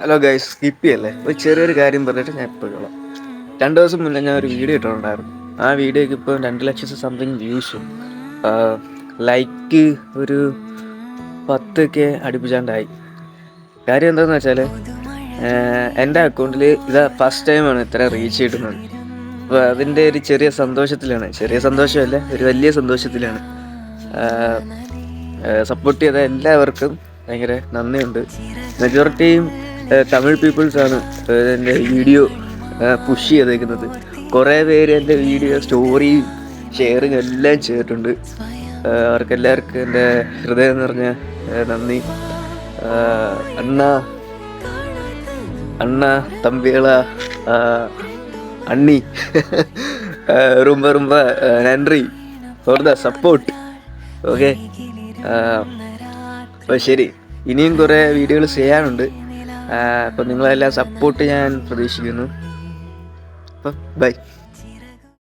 Hello guys, skip ചെയ്യല്ലേ. ഒരു ചെറിയൊരു കാര്യം പറഞ്ഞിട്ട് ഞാൻ ഇപ്പോൾ കൊള്ളാം. 2 ദിവസം മുന്നേ ഞാൻ ഒരു വീഡിയോ ഇട്ടിട്ടുണ്ടായിരുന്നു. ആ വീഡിയോക്ക് ഇപ്പോൾ 2 ലക്ഷം സംതിങ് വ്യൂസും ലൈക്ക് ഒരു 10K അടുപ്പിച്ചാണ്ടായി. കാര്യം എന്താണെന്ന് വെച്ചാൽ എൻ്റെ അക്കൗണ്ടിൽ ഇത് ഫസ്റ്റ് ടൈമാണ് ഇത്ര റീച്ച് കിട്ടുന്നത്. അപ്പോൾ അതിൻ്റെ ഒരു ചെറിയ സന്തോഷത്തിലാണ്, ചെറിയ സന്തോഷമല്ല, ഒരു വലിയ സന്തോഷത്തിലാണ്. സപ്പോർട്ട് ചെയ്ത എല്ലാവർക്കും ഭയങ്കര നന്ദിയുണ്ട്. മെജോറിറ്റിയും തമിഴ് പീപ്പിൾസാണ് എൻ്റെ വീഡിയോ പുഷ് ചെയ്തേക്കുന്നത്. കുറേ പേര് എൻ്റെ വീഡിയോ സ്റ്റോറിയും ഷെയറിങ് എല്ലാം ചെയ്തിട്ടുണ്ട്. അവർക്കെല്ലാവർക്കും എൻ്റെ ഹൃദയം നിറഞ്ഞ നന്ദി. അണ്ണ അണ്ണ തമ്പികള അണ്ണി ரொம்ப ரொம்ப നന്ദി ഫോർ ദ സപ്പോർട്ട്. ഓക്കെ, അപ്പോൾ ശരി, ഇനിയും കുറേ വീഡിയോകൾ ചെയ്യാനുണ്ട്. അപ്പോൾ നിങ്ങളെല്ലാം സപ്പോർട്ട് ഞാൻ പ്രതീക്ഷിക്കുന്നു. അപ്പം ബൈ.